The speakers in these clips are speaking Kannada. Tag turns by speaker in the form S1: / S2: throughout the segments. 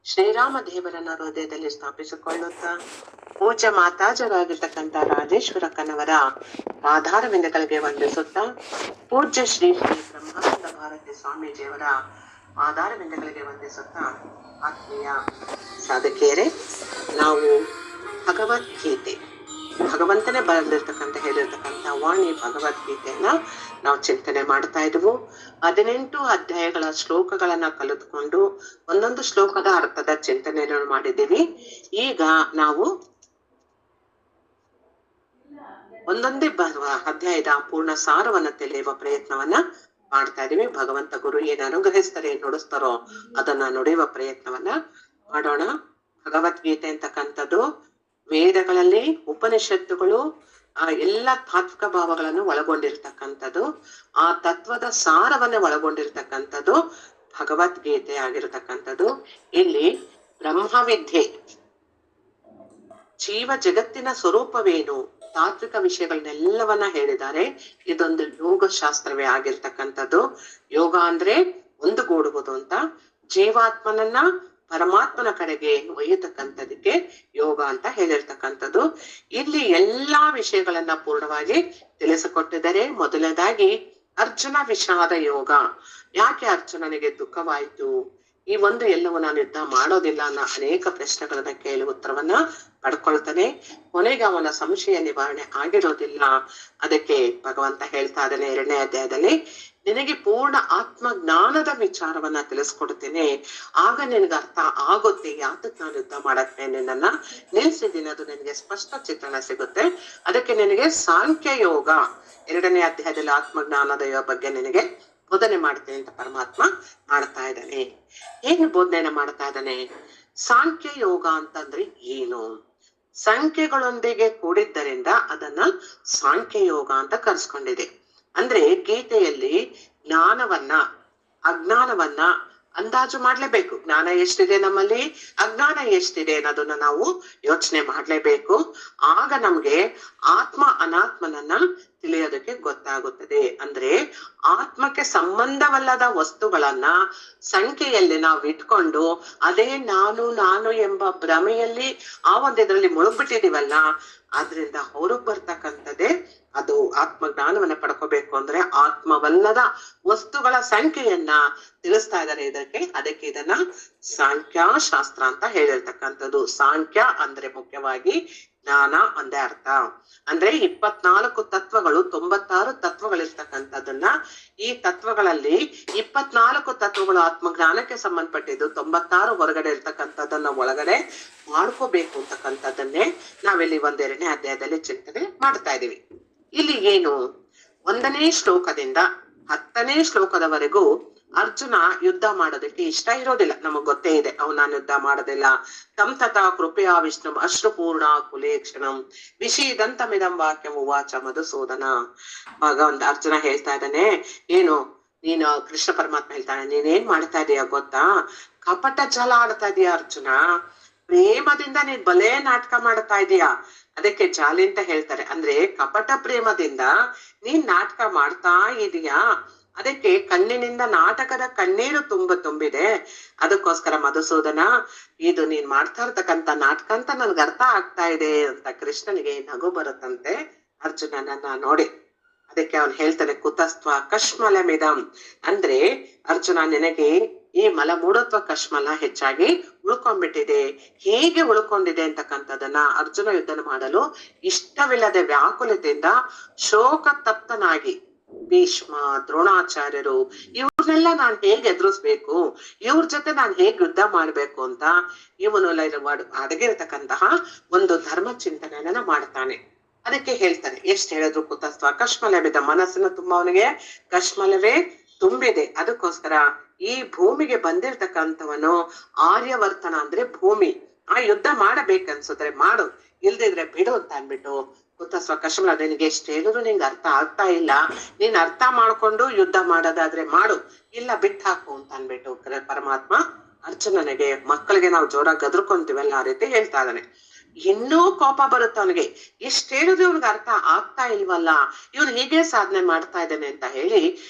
S1: ಶ್ರೀರಾಮ ದೇವರನ್ನ ಹೃದಯದಲ್ಲಿ ಸ್ಥಾಪಿಸಿಕೊಳ್ಳುತ್ತಾ ಪೂಜ್ಯ ಮಾತಾಜರಾಗಿರ್ತಕ್ಕಂಥ ರಾಜೇಶ್ವರ ಕನ್ನವರ ಆಧಾರವಿಂದಗಳಿಗೆ ವಂದಿಸುತ್ತಾ ಪೂಜ್ಯ ಶ್ರೀ ಶ್ರೀ ಬ್ರಹ್ಮಾನಂದ ಭಾರತಿ ಸ್ವಾಮೀಜಿಯವರ ಆಧಾರವಿಂದಗಳಿಗೆ ವಂದಿಸುತ್ತಾ ಆತ್ಮೀಯ ಸಾಧಕಿಯರೇ, ನಾವು ಭಗವದ್ಗೀತೆ ಭಗವಂತನೇ ಹೇಳಿರ್ತಕ್ಕಂಥ ವಾಣಿ ಭಗವದ್ಗೀತೆಯನ್ನ ನಾವು ಚಿಂತನೆ ಮಾಡ್ತಾ ಇದ್ವು. 18 ಅಧ್ಯಾಯಗಳ ಶ್ಲೋಕಗಳನ್ನ ಕಲಿತುಕೊಂಡು ಒಂದೊಂದು ಶ್ಲೋಕದ ಅರ್ಥದ ಚಿಂತನೆಯನ್ನು ಮಾಡಿದ್ದೀವಿ. ಈಗ ನಾವು ಒಂದೊಂದೇ ಅಧ್ಯಾಯದ ಪೂರ್ಣ ಸಾರವನ್ನ ತಿಳಿಯುವ ಪ್ರಯತ್ನವನ್ನ ಮಾಡ್ತಾ ಇದೀವಿ. ಭಗವಂತ ಗುರು ಏನ್ ಅನುಗ್ರಹಿಸ್ತಾರೆ, ನುಡಿಸ್ತಾರೋ ಅದನ್ನ ನುಡಿಯುವ ಪ್ರಯತ್ನವನ್ನ ಮಾಡೋಣ. ಭಗವದ್ಗೀತೆ ಅಂತಕ್ಕಂಥದ್ದು ವೇದಗಳಲ್ಲಿ ಉಪನಿಷತ್ತುಗಳು ಎಲ್ಲ ತಾತ್ವಿಕ ಭಾವಗಳನ್ನು ಒಳಗೊಂಡಿರ್ತಕ್ಕಂಥದ್ದು, ಆ ತತ್ವದ ಸಾರವನ್ನ ಒಳಗೊಂಡಿರ್ತಕ್ಕಂಥದ್ದು ಭಗವದ್ಗೀತೆ ಆಗಿರತಕ್ಕಂಥದ್ದು. ಇಲ್ಲಿ ಬ್ರಹ್ಮವಿದ್ಯೆ, ಜೀವ ಜಗತ್ತಿನ ಸ್ವರೂಪವೇನು, ತಾತ್ವಿಕ ವಿಷಯಗಳನ್ನೆಲ್ಲವನ್ನ ಹೇಳಿದ್ದಾರೆ. ಇದೊಂದು ಯೋಗ ಶಾಸ್ತ್ರವೇ ಆಗಿರ್ತಕ್ಕಂಥದ್ದು. ಯೋಗ ಅಂದ್ರೆ ಒಂದುಗೂಡುವುದು ಅಂತ, ಜೀವಾತ್ಮನನ್ನ ಪರಮಾತ್ಮನ ಕಡೆಗೆ ಒಯ್ಯತಕ್ಕಂಥದಕ್ಕೆ ಯೋಗ ಅಂತ ಹೇಳಿರ್ತಕ್ಕಂಥದ್ದು. ಇಲ್ಲಿ ಎಲ್ಲಾ ವಿಷಯಗಳನ್ನ ಪೂರ್ಣವಾಗಿ ತಿಳಿಸಿಕೊಟ್ಟಿದ್ದಾರೆ. ಮೊದಲನೇದಾಗಿ ಅರ್ಜುನ ವಿಷಾದ ಯೋಗ. ಯಾಕೆ ಅರ್ಜುನನಿಗೆ ದುಃಖವಾಯಿತು, ಈ ಒಂದು ಎಲ್ಲವೂ ನಾನು ಯುದ್ಧ ಮಾಡೋದಿಲ್ಲ ಅನ್ನೋ ಅನೇಕ ಪ್ರಶ್ನೆಗಳನ್ನ ಕೇಳಿ ಉತ್ತರವನ್ನ ಪಡ್ಕೊಳ್ತಾನೆ. ಕೊನೆಗೆ ಅವನ ಸಂಶಯ ನಿವಾರಣೆ ಆಗಿರೋದಿಲ್ಲ. ಅದಕ್ಕೆ ಭಗವಂತ ಹೇಳ್ತಾ ಇದ್ದಾನೆ 2ನೇ ಅಧ್ಯಾಯದಲ್ಲಿ, ನಿನಗೆ ಪೂರ್ಣ ಆತ್ಮ ಜ್ಞಾನದ ವಿಚಾರವನ್ನ ತಿಳಿಸ್ಕೊಡ್ತೇನೆ, ಆಗ ನಿನಗೆ ಅರ್ಥ ಆಗುತ್ತೆ ಯಾತಕ್ ನಾನು ಯುದ್ಧ ಮಾಡಕ್ಕೆ ನಿನ್ನನ್ನ ನಿಲ್ಸಿದ್ದೀನಿ, ಅದು ನಿನಗೆ ಸ್ಪಷ್ಟ ಚಿತ್ರಣ ಸಿಗುತ್ತೆ. ಅದಕ್ಕೆ ನಿನಗೆ ಸಾಂಖ್ಯ ಯೋಗ 2ನೇ ಅಧ್ಯಾಯದಲ್ಲಿ ಆತ್ಮಜ್ಞಾನದ ಬಗ್ಗೆ ನಿನಗೆ ಬೋಧನೆ ಮಾಡ್ತೇನೆ ಅಂತ ಪರಮಾತ್ಮ ಮಾಡ್ತಾ ಇದ್ದಾನೆ. ಏನು ಬೋಧನೆ ಮಾಡ್ತಾ ಇದ್ದಾನೆ? ಸಾಂಖ್ಯ ಯೋಗ ಅಂತಂದ್ರೆ ಏನು? ಸಂಖ್ಯೆಗಳೊಂದಿಗೆ ಕೂಡಿದ್ದರಿಂದ ಅದನ್ನ ಸಾಂಖ್ಯ ಯೋಗ ಅಂತ ಕರೆಸ್ಕೊಂಡಿದೆ. ಅಂದ್ರೆ ಗೀತೆಯಲ್ಲಿ ಜ್ಞಾನವನ್ನ ಅಜ್ಞಾನವನ್ನ ಅಂದಾಜು ಮಾಡ್ಲೇಬೇಕು. ಜ್ಞಾನ ಎಷ್ಟಿದೆ ನಮ್ಮಲ್ಲಿ, ಅಜ್ಞಾನ ಎಷ್ಟಿದೆ ಅನ್ನೋದನ್ನ ನಾವು ಯೋಚನೆ ಮಾಡ್ಲೇಬೇಕು. ಆಗ ನಮ್ಗೆ ಆತ್ಮ ಅನಾತ್ಮನನ್ನ ತಿಳಿಯೋದಕ್ಕೆ ಗೊತ್ತಾಗುತ್ತದೆ. ಅಂದ್ರೆ ಆತ್ಮಕ್ಕೆ ಸಂಬಂಧವಲ್ಲದ ವಸ್ತುಗಳನ್ನ ಸಂಖ್ಯೆಯಲ್ಲಿ ನಾವು ಇಟ್ಕೊಂಡು ಅದೇ ನಾನು ಎಂಬ ಭ್ರಮೆಯಲ್ಲಿ ಆ ಒಂದಿದ್ರಲ್ಲಿ ಮುಳುಗ್ಬಿಟ್ಟಿದೀವಲ್ಲ, ಆದ್ರಿಂದ ಹೊರಗ್ ಬರ್ತಕ್ಕಂಥದ್ದೇ ಅದು ಆತ್ಮ ಜ್ಞಾನವನ್ನ ಪಡ್ಕೋಬೇಕು. ಅಂದ್ರೆ ಆತ್ಮವಲ್ಲದ ವಸ್ತುಗಳ ಸಂಖ್ಯೆಯನ್ನ ತಿಳಿಸ್ತಾ ಇದ್ದಾರೆ ಅದಕ್ಕೆ ಇದನ್ನ ಸಾಂಖ್ಯಶಾಸ್ತ್ರ ಅಂತ ಹೇಳಿರ್ತಕ್ಕಂಥದ್ದು. ಸಾಂಖ್ಯ ಅಂದ್ರೆ ಮುಖ್ಯವಾಗಿ ಜ್ಞಾನ ಒಂದೇ ಅರ್ಥ. ಅಂದ್ರೆ 24 ತತ್ವಗಳು, 96 ತತ್ವಗಳಿರ್ತಕ್ಕಂಥದ್ದನ್ನ, ಈ ತತ್ವಗಳಲ್ಲಿ 24 ತತ್ವಗಳು ಆತ್ಮಜ್ಞಾನಕ್ಕೆ ಸಂಬಂಧಪಟ್ಟಿದ್ದು, 96 ಹೊರಗಡೆ ಇರ್ತಕ್ಕಂಥದ್ದನ್ನ ಒಳಗಡೆ ಮಾಡ್ಕೋಬೇಕು ಅಂತಕ್ಕಂಥದ್ದನ್ನೇ ನಾವಿಲ್ಲಿ 2ನೇ ಅಧ್ಯಾಯದಲ್ಲಿ ಚಿಂತನೆ ಮಾಡ್ತಾ ಇದೀವಿ. ಇಲ್ಲಿ ಏನು 1ನೇ ಶ್ಲೋಕದಿಂದ 10ನೇ ಶ್ಲೋಕದವರೆಗೂ ಅರ್ಜುನ ಯುದ್ಧ ಮಾಡೋದಕ್ಕೆ ಇಷ್ಟ ಇರೋದಿಲ್ಲ. ನಮಗ್ ಗೊತ್ತೇ ಇದೆ, ನಾನು ಯುದ್ಧ ಮಾಡೋದಿಲ್ಲ. ತಂ ತಥಾ ಕೃಪೆಯ ವಿಷ್ಣು ಅಶ್ರುಪೂರ್ಣ ಕುಲೇಕ್ಷಣಂ ವಿಷೀದಂತಮಿದಂ ವಾಕ್ಯಂ ಉವಾಚ ಮಧುಸೂದನ. ಭಗವಂತ ಅರ್ಜುನ ಹೇಳ್ತಾ ಇದ್ದಾನೆ, ಏನು ನೀನು, ಕೃಷ್ಣ ಪರಮಾತ್ಮ ಹೇಳ್ತಾನೆ, ನೀನೇನ್ ಮಾಡ್ತಾ ಇದೀಯ ಗೊತ್ತಾ? ಕಪಟ ಜಲ ಆಡ್ತಾ ಇದೀಯ ಅರ್ಜುನ. ಪ್ರೇಮದಿಂದ ನೀನ್ ಬಲೇ ನಾಟಕ ಮಾಡ್ತಾ ಇದೀಯ. ಅದಕ್ಕೆ ಜಾಲಿ ಅಂತ ಹೇಳ್ತಾರೆ. ಅಂದ್ರೆ ಕಪಟ ಪ್ರೇಮದಿಂದ ನೀನ್ ನಾಟಕ ಮಾಡ್ತಾ ಇದೀಯಾ. ಅದಕ್ಕೆ ಕಣ್ಣಿನಿಂದ ನಾಟಕದ ಕಣ್ಣೀರು ತುಂಬಿದೆ. ಅದಕ್ಕೋಸ್ಕರ ಮಧುಸೂದನ, ಇದು ನೀನ್ ಮಾಡ್ತಾ ಇರ್ತಕ್ಕಂಥ ನಾಟಕ ಅಂತ ನನ್ಗೆ ಅರ್ಥ ಆಗ್ತಾ ಇದೆ ಅಂತ ಕೃಷ್ಣನಿಗೆ ನಗು ಬರುತ್ತಂತೆ ಅರ್ಜುನನನ್ನ ನೋಡಿ. ಅದಕ್ಕೆ ಅವನು ಹೇಳ್ತಾನೆ, ಕುತಸ್ತ್ವ ಕಶ್ಮಲಮಿದಂ. ಅಂದ್ರೆ ಅರ್ಜುನ, ನಿನಗೆ ಈ ಮಲಮೂಢತ್ವ ಕಶ್ಮಲ ಹೆಚ್ಚಾಗಿ ಉಳ್ಕೊಂಡ್ಬಿಟ್ಟಿದೆ. ಹೇಗೆ ಉಳ್ಕೊಂಡಿದೆ ಅಂತಕ್ಕಂಥದನ್ನ ಅರ್ಜುನ ಯುದ್ಧ ಮಾಡಲು ಇಷ್ಟವಿಲ್ಲದೆ ವ್ಯಾಕುಲತೆಯಿಂದ ಶೋಕ ತಪ್ತನಾಗಿ ಭೀಷ್ಮ, ದ್ರೋಣಾಚಾರ್ಯರು ಇವ್ರನ್ನೆಲ್ಲ ನಾನ್ ಹೇಗೆ ಎದುರಿಸ್ಬೇಕು, ಇವ್ರ ಜೊತೆ ನಾನ್ ಹೇಗ್ ಯುದ್ಧ ಮಾಡ್ಬೇಕು ಅಂತ ಇವನು ಅಡಗಿರತಕ್ಕಂತಹ ಒಂದು ಧರ್ಮ ಚಿಂತನೆಯನ್ನ ಮಾಡ್ತಾನೆ. ಅದಕ್ಕೆ ಹೇಳ್ತಾನೆ, ಎಷ್ಟ್ ಹೇಳಿದ್ರು ಕುತಸ್ತ್ವ ಕಶ್ಮಲವಿದ, ಮನಸ್ಸಿನ ತುಂಬ ಅವನಿಗೆ ಕಶ್ಮಲವೇ ತುಂಬಿದೆ. ಅದಕ್ಕೋಸ್ಕರ ಈ ಭೂಮಿಗೆ ಬಂದಿರ್ತಕ್ಕಂಥವನು ಆರ್ಯವರ್ತನ ಅಂದ್ರೆ ಭೂಮಿ, ಆ ಯುದ್ಧ ಮಾಡಬೇಕನ್ಸುತ್ತೆ ಮಾಡು, ಇಲ್ದಿದ್ರೆ ಬಿಡು ಅಂತ ಅನ್ಬಿಟ್ಟು ಕುತಸ್ವ ಕಶ್ಮಲ, ನಿನಗೆ ಎಷ್ಟು ಹೇಳಿದ್ರು ನಿಂಗೆ ಅರ್ಥ ಆಗ್ತಾ ಇಲ್ಲ, ನೀನ್ ಅರ್ಥ ಮಾಡ್ಕೊಂಡು ಯುದ್ಧ ಮಾಡೋದಾದ್ರೆ ಮಾಡು, ಇಲ್ಲ ಬಿಟ್ಟು ಹಾಕು ಅಂತ ಅನ್ಬಿಟ್ಟು ಪರಮಾತ್ಮ ಅರ್ಜುನನಿಗೆ, ಮಕ್ಕಳಿಗೆ ನಾವು ಜೋರಾಗಿ ಗದ್ರಕೊಂತೀವಲ್ಲ ಆ ರೀತಿ ಹೇಳ್ತಾ ಇದ್ದಾನೆ. ಇನ್ನೂ ಕೋಪ ಬರುತ್ತೆ ಅವನಿಗೆ. ಎಷ್ಟ್ ಹೇಳಿದ್ರು ಇವ್ನಿಗೆ ಅರ್ಥ ಆಗ್ತಾ ಇಲ್ವಲ್ಲ, ಇವನು ಹೀಗೆ ಸಾಧನೆ ಮಾಡ್ತಾ ಇದ್ದಾನೆ ಅಂತ ಹೇಳಿ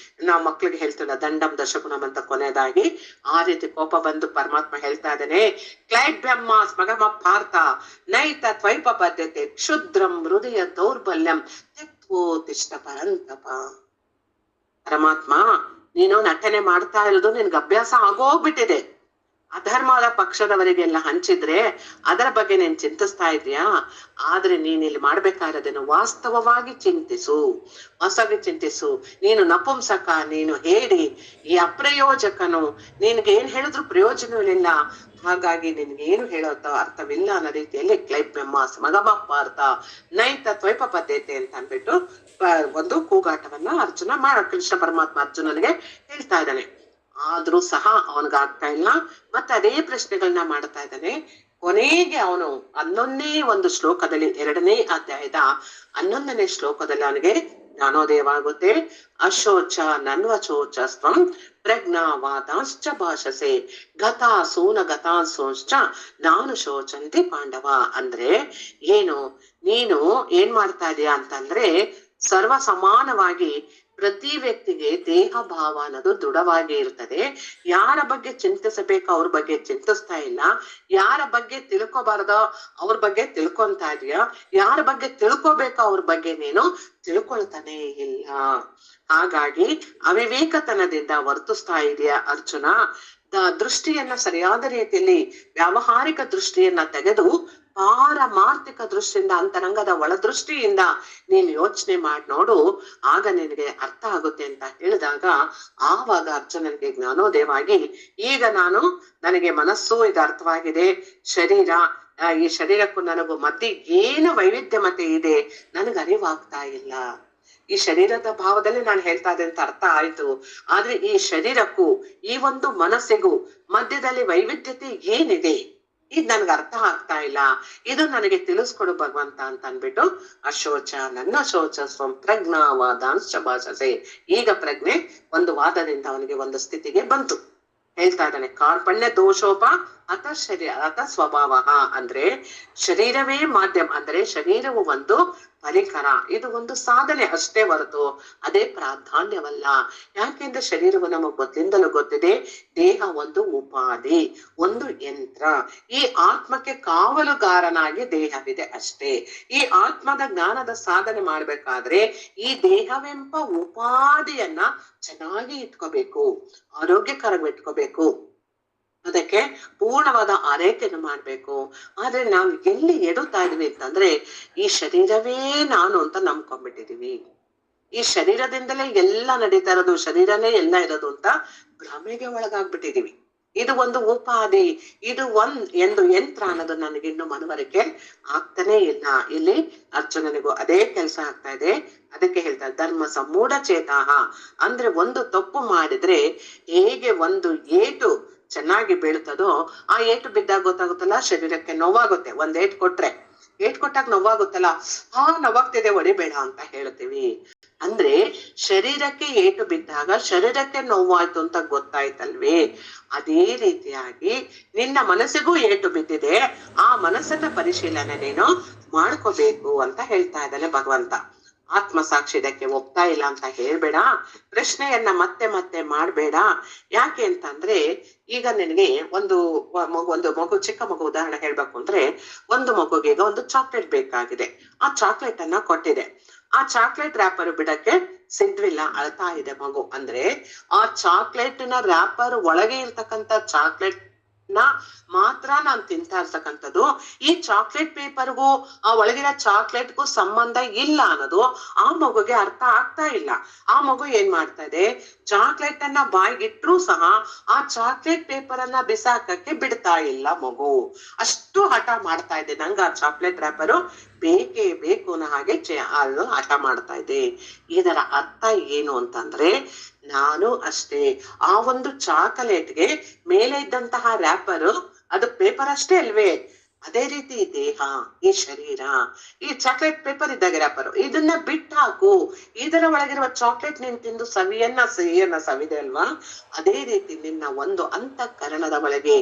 S1: ನಾವು ಮಕ್ಳಿಗೆ ಹೇಳ್ತಿಲ್ಲ ದಂಡಂ ದಶಗುಣಂ ಅಂತ ಕೊನೆಯದಾಗಿ ಆ ರೀತಿ ಕೋಪ ಬಂದು ಪರಮಾತ್ಮ ಹೇಳ್ತಾ ಇದ್ದಾನೆ, ಕ್ಲೈಬ್ಯಮ್ಮಾಸ್ ಮಗಮ ಪಾರ್ಥ ನೈತ ತ್ವೈಪ ಬದ್ಧತೆ ಕ್ಷುದ್ರಂ ಹೃದಯ ದೌರ್ಬಲ್ಯಂ ತ್ಯಕ್ತೋತಿಷ್ಠ ಪರಂತಪ. ಪರಮಾತ್ಮ ನೀನು ನಟನೆ ಮಾಡ್ತಾ ಇರೋದು ನಿನ್ಗೆ ಅಭ್ಯಾಸ ಆಗೋಗ್ಬಿಟ್ಟಿದೆ. ಅಧರ್ಮದ ಪಕ್ಷದವರಿಗೆಲ್ಲ ಹಂಚಿದ್ರೆ ಅದರ ಬಗ್ಗೆ ನೀನ್ ಚಿಂತಿಸ್ತಾ ಇದೀಯಾ. ಆದ್ರೆ ನೀನ್ ಇಲ್ಲಿ ಮಾಡ್ಬೇಕಾದನ್ನು ವಾಸ್ತವವಾಗಿ ಚಿಂತಿಸು, ಹೊಸಗೆ ಚಿಂತಿಸು. ನೀನು ನಪುಂಸಕ, ನೀನು ಹೇಳಿ ಈ ಅಪ್ರಯೋಜಕನು, ನಿನ್ಗೆ ಏನ್ ಹೇಳಿದ್ರು ಪ್ರಯೋಜನವಿಲ್ಲ, ಹಾಗಾಗಿ ನಿನ್ಗೇನು ಹೇಳೋದು ಅರ್ಥವಿಲ್ಲ ಅನ್ನೋ ರೀತಿಯಲ್ಲಿ ಕ್ಲೈಬ್ಯಮ್ಮಾಸ್ ಮಗಮ ಪಾರ್ಥ ನೈತ ತ್ವೈಪ ಪದ್ಧತೆ ಅಂತ ಅಂದ್ಬಿಟ್ಟು ಒಂದು ಕೂಗಾಟವನ್ನ ಕೃಷ್ಣ ಪರಮಾತ್ಮ ಅರ್ಜುನನಿಗೆ ಹೇಳ್ತಾ ಇದ್ದಾನೆ. ಆದ್ರೂ ಸಹ ಅವನಿಗಾಗ್ತಾ ಇಲ್ಲ. ಮತ್ತೆ ಅದೇ ಪ್ರಶ್ನೆಗಳನ್ನ ಮಾಡ್ತಾ ಇದ್ದಾನೆ. ಕೊನೆಗೆ ಅವನು 11ನೇ ಒಂದು ಶ್ಲೋಕದಲ್ಲಿ 2ನೇ ಅಧ್ಯಾಯದ 11ನೇ ಶ್ಲೋಕದಲ್ಲಿ ಅವನಿಗೆ ಜ್ಞಾನೋದಯವಾಗುತ್ತೆ. ಅಶೋಚ ನನ್ವಚೋಚ ಸ್ವಂ ಪ್ರಜ್ಞಾವಾದಾಶ್ಚ ಭಾಷಸೆ ಗತಾಸೂನ ಗತಾಸೋಶ್ಚ ನಾನು ಶೋಚಂತಿ ಪಾಂಡವ. ಅಂದ್ರೆ ಏನು, ನೀನು ಏನ್ ಮಾಡ್ತಾ ಇದೀಯಾ ಅಂತಂದ್ರೆ ಸರ್ವ ಸಮಾನವಾಗಿ ಪ್ರತಿ ವ್ಯಕ್ತಿಗೆ ದೇಹ ಭಾವ ಅನ್ನೋದು ದೃಢವಾಗಿ ಇರ್ತದೆ. ಯಾರ ಬಗ್ಗೆ ಚಿಂತಿಸಬೇಕು ಅವ್ರ ಬಗ್ಗೆ ಚಿಂತಿಸ್ತಾ ಇಲ್ಲ, ಯಾರ ಬಗ್ಗೆ ತಿಳ್ಕೊಬಾರ್ದೋ ಅವ್ರ ಬಗ್ಗೆ ತಿಳ್ಕೊಂತಾ ಇದೀಯ, ಯಾರ ಬಗ್ಗೆ ತಿಳ್ಕೊಬೇಕೋ ಅವ್ರ ಬಗ್ಗೆ ನೀನು ತಿಳ್ಕೊಳ್ತಾನೆ ಇಲ್ಲ. ಹಾಗಾಗಿ ಅವಿವೇಕತನದಿಂದ ವರ್ತಿಸ್ತಾ ಇದೆಯಾ ಅರ್ಜುನ. ದೃಷ್ಟಿಯನ್ನ ಸರಿಯಾದ ರೀತಿಯಲ್ಲಿ ವ್ಯಾವಹಾರಿಕ ದೃಷ್ಟಿಯನ್ನ ತೆಗೆದು ಪಾರಮಾರ್ಥಿಕ ದೃಷ್ಟಿಯಿಂದ ಅಂತರಂಗದ ಒಳದೃಷ್ಟಿಯಿಂದ ನೀನ್ ಯೋಚನೆ ಮಾಡಿ ನೋಡು, ಆಗ ನಿನಗೆ ಅರ್ಥ ಆಗುತ್ತೆ ಅಂತ ಹೇಳಿದಾಗ ಆವಾಗ ಅರ್ಜುನನಿಗೆ ಜ್ಞಾನೋದಯವಾಗಿ ಈಗ ನನಗೆ ಮನಸ್ಸು ಇದು ಅರ್ಥವಾಗಿದೆ, ಶರೀರ ಈ ಶರೀರಕ್ಕೂ ನನಗೂ ಮಧ್ಯೆ ಏನು ವೈವಿಧ್ಯಮತೆ ಇದೆ ನನಗೆ ಅರಿವಾಗ್ತಾ ಇಲ್ಲ. ಈ ಶರೀರದ ಭಾವದಲ್ಲಿ ನಾನು ಹೇಳ್ತಾ ಇದ್ದೆ ಅಂತ ಅರ್ಥ ಆಯ್ತು, ಆದ್ರೆ ಈ ಶರೀರಕ್ಕೂ ಈ ಒಂದು ಮನಸ್ಸಿಗೂ ಮಧ್ಯದಲ್ಲಿ ವೈವಿಧ್ಯತೆ ಏನಿದೆ ಇದ್ ನನ್ಗೆ ಅರ್ಥ ಆಗ್ತಾ ಇಲ್ಲ, ಇದು ನನಗೆ ತಿಳಿಸ್ಕೊಡು ಭಗವಂತ ಅಂತ ಅನ್ಬಿಟ್ಟು ಅಶೋಚ ನನ್ನ ಶೋಚ ಸ್ವಂ ಪ್ರಜ್ಞಾವಾದಾಂಶ ಭಾಷಸೆ. ಈಗ ಪ್ರಜ್ಞೆ ಒಂದು ವಾದದಿಂದ ಅವನಿಗೆ ಒಂದು ಸ್ಥಿತಿಗೆ ಬಂತು. ಹೇಳ್ತಾ ಇದ್ದಾನೆ ಕಾರ್ಪಣ್ಯ ದೋಷೋಪ ಅಥ ಸ್ವಭಾವ. ಅಂದ್ರೆ ಶರೀರವೇ ಮಾಧ್ಯಮ, ಅಂದ್ರೆ ಶರೀರವು ಒಂದು ಪರಿಕರ, ಇದು ಒಂದು ಸಾಧನೆ ಅಷ್ಟೇ ಹೊರತು ಅದೇ ಪ್ರಾಧಾನ್ಯವಲ್ಲ. ಯಾಕೆಂದ್ರೆ ಶರೀರವು ನಮಗ್ ಮೊದ್ಲಿಂದಲೂ ಗೊತ್ತಿದೆ, ದೇಹ ಒಂದು ಉಪಾಧಿ, ಒಂದು ಯಂತ್ರ. ಈ ಆತ್ಮಕ್ಕೆ ಕಾವಲುಗಾರನಾಗಿ ದೇಹವಿದೆ ಅಷ್ಟೇ. ಈ ಆತ್ಮದ ಜ್ಞಾನದ ಸಾಧನೆ ಮಾಡ್ಬೇಕಾದ್ರೆ ಈ ದೇಹವೆಂಬ ಉಪಾಧಿಯನ್ನ ಚೆನ್ನಾಗಿ ಇಟ್ಕೋಬೇಕು, ಆರೋಗ್ಯಕರವಾಗಿ ಇಟ್ಕೋಬೇಕು, ಅದಕ್ಕೆ ಪೂರ್ಣವಾದ ಆರೈಕೆಯನ್ನು ಮಾಡ್ಬೇಕು. ಆದ್ರೆ ನಾವು ಎಲ್ಲಿ ಎಡುತ್ತಾ ಇದೀವಿ ಅಂತಂದ್ರೆ ಈ ಶರೀರವೇ ನಾನು ಅಂತ ನಂಬ್ಕೊಂಡ್ಬಿಟ್ಟಿದೀವಿ. ಈ ಶರೀರದಿಂದಲೇ ಎಲ್ಲ ನಡೀತಾ ಇರೋದು, ಶರೀರನೇ ಎಲ್ಲ ಇರೋದು ಅಂತ ಭ್ರಮೆಗೆ ಒಳಗಾಗ್ಬಿಟ್ಟಿದೀವಿ. ಇದು ಒಂದು ಉಪಾಧಿ, ಇದು ಒಂದು ಯಂತ್ರ ಅನ್ನೋದು ನನಗಿನ್ನು ಮನವರಿಕೆ ಆಗ್ತಾನೆ ಇಲ್ಲ. ಇಲ್ಲಿ ಅರ್ಜುನನಿಗೂ ಅದೇ ಕೆಲಸ ಆಗ್ತಾ ಇದೆ. ಅದಕ್ಕೆ ಹೇಳ್ತಾರೆ ಧರ್ಮ ಸಮೂಢ ಚೇತಾಹ, ಅಂದ್ರೆ ಒಂದು ತಪ್ಪು ಮಾಡಿದ್ರೆ ಹೇಗೆ ಒಂದು ಏಟು ಚೆನ್ನಾಗಿ ಬೀಳ್ತದೋ ಆ ಏಟು ಬಿದ್ದಾಗ ಗೊತ್ತಾಗುತ್ತಲ್ಲ ಶರೀರಕ್ಕೆ ನೋವಾಗುತ್ತೆ. ಒಂದ್ ಏಟ್ ಕೊಟ್ಟಾಗ ನೋವಾಗುತ್ತಲ್ಲ, ನೋವಾಗ್ತಿದೆ ಹೊಡಿಬೇಡ ಅಂತ ಹೇಳ್ತೀವಿ. ಅಂದ್ರೆ ಶರೀರಕ್ಕೆ ಏಟು ಬಿದ್ದಾಗ ಶರೀರಕ್ಕೆ ನೋವಾಯ್ತು ಅಂತ ಗೊತ್ತಾಯ್ತಲ್ವೇ, ಅದೇ ರೀತಿಯಾಗಿ ನಿನ್ನ ಮನಸ್ಸಿಗೂ ಏಟು ಬಿದ್ದಿದೆ, ಆ ಮನಸ್ಸನ್ನ ಪರಿಶೀಲನೆ ನೀನು ಮಾಡ್ಕೋಬೇಕು ಅಂತ ಹೇಳ್ತಾ ಇದ್ದಾನೆ ಭಗವಂತ. ಆತ್ಮಸಾಕ್ಷಿ ಇದಕ್ಕೆ ಒಪ್ತಾ ಇಲ್ಲ ಅಂತ ಹೇಳ್ಬೇಡ, ಪ್ರಶ್ನೆಯನ್ನ ಮತ್ತೆ ಮತ್ತೆ ಮಾಡ್ಬೇಡ. ಯಾಕೆ ಅಂತಂದ್ರೆ ಈಗ ನಿನಗೆ ಒಂದು ಮಗು ಚಿಕ್ಕ ಮಗು ಉದಾಹರಣೆ ಹೇಳ್ಬೇಕು ಅಂದ್ರೆ, ಒಂದು ಮಗುಗೆ ಈಗ ಒಂದು ಚಾಕ್ಲೇಟ್ ಬೇಕಾಗಿದೆ, ಆ ಚಾಕ್ಲೇಟ್ ಅನ್ನ ಕೊಟ್ಟಿದೆ, ಆ ಚಾಕ್ಲೇಟ್ ರ್ಯಾಪರ್ ಬಿಡಕ್ಕೆ ಸಿದ್ವಿಲ್ಲ, ಅಳ್ತಾ ಇದೆ ಮಗು. ಅಂದ್ರೆ ಆ ಚಾಕ್ಲೇಟಿನ ರ್ಯಾಪರ್ ಒಳಗೆ ಇರ್ತಕ್ಕಂಥ ಚಾಕ್ಲೇಟ್ ಮಾತ್ರ ನಾನ್ ತಿಂತಾ ಇರ್ತಕ್ಕಂಥದ್ದು, ಈ ಚಾಕ್ಲೇಟ್ ಪೇಪರ್ಗೂ ಆ ಒಳಗಿನ ಚಾಕ್ಲೇಟ್ಗೂ ಸಂಬಂಧ ಇಲ್ಲ ಅನ್ನೋದು ಆ ಮಗುಗೆ ಅರ್ಥ ಆಗ್ತಾ ಇಲ್ಲ. ಆ ಮಗು ಏನ್ ಮಾಡ್ತಾ ಇದೆ, ಚಾಕ್ಲೇಟ್ ಅನ್ನ ಬಾಯಿಗಿಟ್ರೂ ಸಹ ಆ ಚಾಕ್ಲೇಟ್ ಪೇಪರ್ ಅನ್ನ ಬಿಸಾಕಕ್ಕೆ ಬಿಡ್ತಾ ಇಲ್ಲ ಮಗು. ಅಷ್ಟು ಹಠ ಮಾಡ್ತಾ ಇದೆ, ನಂಗ ಆ ಚಾಕ್ಲೇಟ್ ರ್ಯಾಪರು ಬೇಕೇ ಬೇಕು ಅನ್ನೋ ಹಾಗೆ ಅದು ಹಠ ಮಾಡ್ತಾ ಇದೆ. ಇದರ ಅರ್ಥ ಏನು ಅಂತಂದ್ರೆ ನಾನು ಅಷ್ಟೇ, ಆ ಒಂದು ಚಾಕಲೇಟ್ಗೆ ಮೇಲೆ ಇದ್ದಂತಹ ರ್ಯಾಪರು ಅದು ಪೇಪರ್ ಅಷ್ಟೇ ಅಲ್ವೇ, ಅದೇ ರೀತಿ ಈ ದೇಹ, ಈ ಶರೀರ, ಈ ಚಾಕ್ಲೇಟ್ ಪೇಪರ್ ಇದ್ದಾಗ ರ್ಯಾಪರ್ ಇದನ್ನ ಬಿಟ್ಟು ಹಾಕು. ಇದರ ಒಳಗಿರುವ ಚಾಕ್ಲೇಟ್ ನೀನ್ ತಿಂದು ಸಿಹಿಯನ್ನ ಸವಿದೆ ಅಲ್ವಾ? ಅದೇ ರೀತಿ ನಿನ್ನ ಒಂದು ಅಂತಃಕರಣದ ಒಳಗೆ,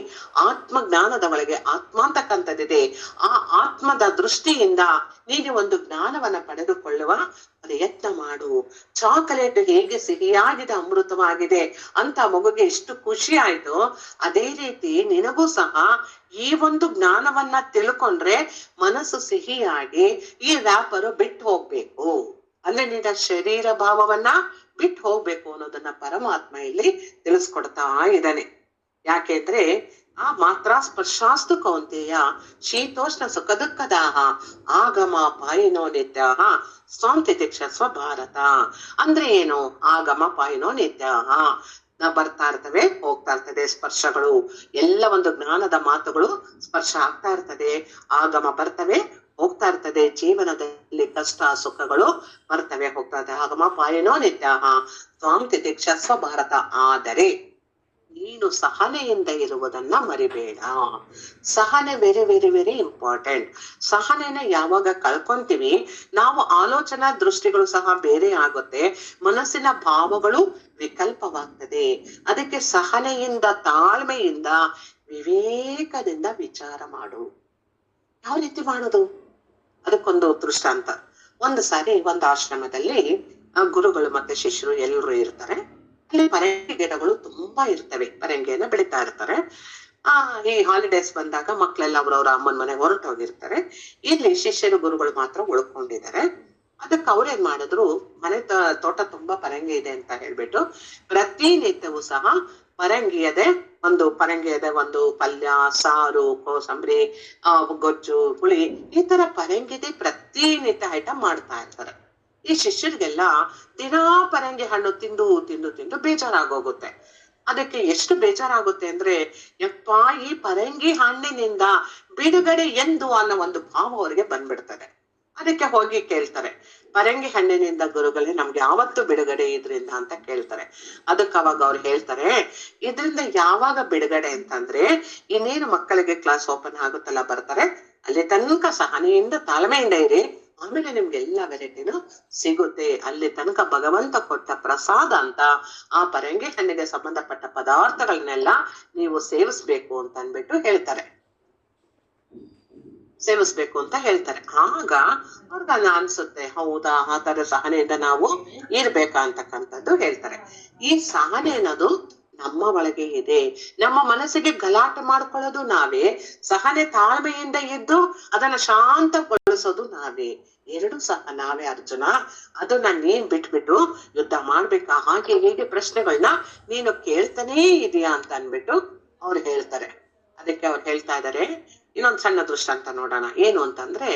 S1: ಆತ್ಮ ಜ್ಞಾನದ ಒಳಗೆ ಆತ್ಮ ಅಂತಕ್ಕಂಥದ್ದಿದೆ. ಆ ಆತ್ಮದ ದೃಷ್ಟಿಯಿಂದ ನೀನು ಒಂದು ಜ್ಞಾನವನ್ನ ಪಡೆದುಕೊಳ್ಳುವ ಪ್ರಯತ್ನ ಮಾಡು. ಚಾಕೊಲೇಟ್ ಹೇಗೆ ಸಿಹಿಯಾಗಿದೆ, ಅಮೃತವಾಗಿದೆ ಅಂತ ಮಗುಗೆ ಎಷ್ಟು ಖುಷಿ ಆಯ್ತು, ಅದೇ ರೀತಿ ನಿನಗೂ ಸಹ ಈ ಒಂದು ಜ್ಞಾನವನ್ನ ತಿಳ್ಕೊಂಡ್ರೆ ಮನಸ್ಸು ಸಿಹಿಯಾಗಿ ಈ ವ್ಯಾಪಾರ ಬಿಟ್ಟು ಹೋಗ್ಬೇಕು, ಅಂದ್ರೆ ನಿನ್ನ ಶರೀರ ಭಾವವನ್ನ ಬಿಟ್ಟು ಹೋಗ್ಬೇಕು ಅನ್ನೋದನ್ನ ಪರಮಾತ್ಮ ಇಲ್ಲಿ ತಿಳಿಸ್ಕೊಡ್ತಾ ಇದ್ದಾನೆ. ಯಾಕೆಂದ್ರೆ ಆ ಮಾತ್ರ ಸ್ಪರ್ಶಾಸ್ತು ಕೌಂತೆಯ ಶೀತೋಷ್ಣ ಸುಖ ದುಃಖದಾಹ ಆಗಮ ಪಾಯಿನೋ ನಿತ್ಯ ಸ್ವಾಂತಿತಿಕ್ಷಸ್ವ ಭಾರತ. ಅಂದ್ರೆ ಏನು? ಆಗಮ ಪಾಯಿನೋ ನಿತ್ಯ ಬರ್ತಾ ಇರ್ತವೆ, ಹೋಗ್ತಾ ಇರ್ತದೆ ಸ್ಪರ್ಶಗಳು, ಎಲ್ಲ ಒಂದು ಜ್ಞಾನದ ಮಾತುಗಳು ಸ್ಪರ್ಶ ಆಗ್ತಾ ಇರ್ತದೆ, ಆಗಮ ಬರ್ತವೆ ಹೋಗ್ತಾ ಇರ್ತದೆ, ಜೀವನದಲ್ಲಿ ಕಷ್ಟ ಸುಖಗಳು ಬರ್ತವೆ ಹೋಗ್ತಾ ಇರ್ತದೆ. ಆಗಮ ಪಾಯಿನೋ ನಿತ್ಯ ಸ್ವಾಂತಿತಿಕ್ಷಸ್ವ ಭಾರತ. ಆದರೆ ನೀನು ಸಹನೆಯಿಂದ ಇರುವುದನ್ನ ಮರಿಬೇಡ. ಸಹನೆ ವೆರಿ ವೆರಿ ವೆರಿ ಇಂಪಾರ್ಟೆಂಟ್. ಸಹನೆನ ಯಾವಾಗ ಕಳ್ಕೊಂತೀವಿ, ನಾವು ಆಲೋಚನಾ ದೃಷ್ಟಿಗಳು ಸಹ ಬೇರೆ ಆಗುತ್ತೆ, ಮನಸ್ಸಿನ ಭಾವಗಳು ವಿಕಲ್ಪವಾಗ್ತದೆ. ಅದಕ್ಕೆ ಸಹನೆಯಿಂದ, ತಾಳ್ಮೆಯಿಂದ, ವಿವೇಕದಿಂದ ವಿಚಾರ ಮಾಡು. ಯಾವ ರೀತಿ ಮಾಡೋದು? ಅದಕ್ಕೊಂದು ದೃಷ್ಟಾಂತ. ಒಂದು ಸಾರಿ ಒಂದು ಆಶ್ರಮದಲ್ಲಿ ಗುರುಗಳು ಮತ್ತೆ ಶಿಷ್ಯರು ಎಲ್ಲರೂ ಇರ್ತಾರೆ. ಅಲ್ಲಿ ಪರಂಗಿ ಗಿಡಗಳು ತುಂಬಾ ಇರ್ತವೆ, ಪರಂಗಿಯನ್ನ ಬೆಳಿತಾ ಇರ್ತಾರೆ. ಈ ಹಾಲಿಡೇಸ್ ಬಂದಾಗ ಮಕ್ಳೆಲ್ಲ ಅವ್ರವ್ರ ಅಮ್ಮನ ಮನೆಗೆ ಹೊರಟೋಗಿರ್ತಾರೆ. ಇಲ್ಲಿ ಶಿಷ್ಯರು ಗುರುಗಳು ಮಾತ್ರ ಉಳ್ಕೊಂಡಿದ್ದಾರೆ. ಅದಕ್ಕೆ ಅವ್ರೇನ್ ಮಾಡಿದ್ರು, ಮನೆ ತೋಟ ತುಂಬಾ ಪರಂಗಿ ಇದೆ ಅಂತ ಹೇಳ್ಬಿಟ್ಟು ಪ್ರತಿನಿತ್ಯವೂ ಸಹ ಪರಂಗಿಯದೆ ಒಂದು ಪಲ್ಯ, ಸಾರು, ಕೋಸಂಬರಿ, ಗೊಜ್ಜು, ಹುಳಿ, ಈ ತರ ಪರಂಗಿದೆ ಪ್ರತಿನಿತ್ಯ ಐಟಮ್ ಮಾಡ್ತಾ ಇರ್ತಾರೆ. ಈ ಶಿಷ್ಯರಿಗೆಲ್ಲ ದಿನಾ ಪರಂಗಿ ಹಣ್ಣು ತಿಂದು ತಿಂದು ತಿಂದು ಬೇಜಾರಾಗೋಗುತ್ತೆ. ಅದಕ್ಕೆ ಎಷ್ಟು ಬೇಜಾರಾಗುತ್ತೆ ಅಂದ್ರೆ, ಯಪ್ಪ ಈ ಪರಂಗಿ ಹಣ್ಣಿನಿಂದ ಬಿಡುಗಡೆ ಎಂದು ಅನ್ನೋ ಒಂದು ಭಾವ ಅವರಿಗೆ ಬಂದ್ಬಿಡ್ತದೆ. ಅದಕ್ಕೆ ಹೋಗಿ ಕೇಳ್ತಾರೆ, ಪರಂಗಿ ಹಣ್ಣಿನಿಂದ ಗುರುಗಳೇ ನಮ್ಗೆ ಯಾವತ್ತು ಬಿಡುಗಡೆ ಇದ್ರಿಂದ ಅಂತ ಕೇಳ್ತಾರೆ. ಅದಕ್ಕೆ ಅವಾಗ ಅವ್ರು ಹೇಳ್ತಾರೆ, ಇದರಿಂದ ಯಾವಾಗ ಬಿಡುಗಡೆ ಅಂತಂದ್ರೆ, ಇನ್ನೇನು ಮಕ್ಕಳಿಗೆ ಕ್ಲಾಸ್ ಓಪನ್ ಆಗುತ್ತಲ್ಲ ಬರ್ತಾರೆ, ಅಲ್ಲಿ ತನಕ ಸಹನೆಯಿಂದ ತಾಳ್ಮೆಯಿಂದ ಇರಿ, ಆಮೇಲೆ ನಿಮ್ಗೆ ಎಲ್ಲಾ ವೆರೈಟಿನೂ ಸಿಗುತ್ತೆ. ಅಲ್ಲಿ ತನಕ ಭಗವಂತ ಕೊಟ್ಟ ಪ್ರಸಾದ ಅಂತ ಆ ಪರಂಗಿ ಹಣ್ಣಿಗೆ ಸಂಬಂಧಪಟ್ಟ ಪದಾರ್ಥಗಳನ್ನೆಲ್ಲ ನೀವು ಸೇವಿಸ್ಬೇಕು ಅಂತ ಅನ್ಬಿಟ್ಟು ಹೇಳ್ತಾರೆ. ಆಗ ಅವ್ರಿಗಲ್ಲ ಅನ್ಸುತ್ತೆ, ಹೌದಾ ಆ ತರ ಸಹನೆಯಿಂದ ನಾವು ಇರ್ಬೇಕಾ ಅಂತಕ್ಕಂಥದ್ದು ಹೇಳ್ತಾರೆ. ಈ ಸಹನೆ ಅನ್ನೋದು ನಮ್ಮ ಒಳಗೆ ಇದೆ. ನಮ್ಮ ಮನಸ್ಸಿಗೆ ಗಲಾಟೆ ಮಾಡ್ಕೊಳ್ಳೋದು ನಾವೇ, ಸಹನೆ ತಾಳ್ಮೆಯಿಂದ ಇದ್ದು ಅದನ್ನ ಶಾಂತಗೊಳಿಸೋದು ನಾವೇ, ಎರಡು ಸಹ ನಾವೇ ಅರ್ಜುನ. ಅದನ್ನ ನೀನ್ ಬಿಟ್ಬಿಟ್ಟು ಯುದ್ಧ ಮಾಡ್ಬೇಕಾ, ಹಾಗೆ ಹೇಗೆ ಪ್ರಶ್ನೆಗಳನ್ನ ನೀನು ಕೇಳ್ತಾನೇ ಇದೀಯಾ ಅಂತ ಅನ್ಬಿಟ್ಟು ಅವ್ರು ಹೇಳ್ತಾರೆ. ಅದಕ್ಕೆ ಅವ್ರು ಹೇಳ್ತಾ ಇದಾರೆ, ಇನ್ನೊಂದ್ ಸಣ್ಣ ದೃಷ್ಟಾಂತ ನೋಡೋಣ. ಏನು ಅಂತಂದ್ರೆ,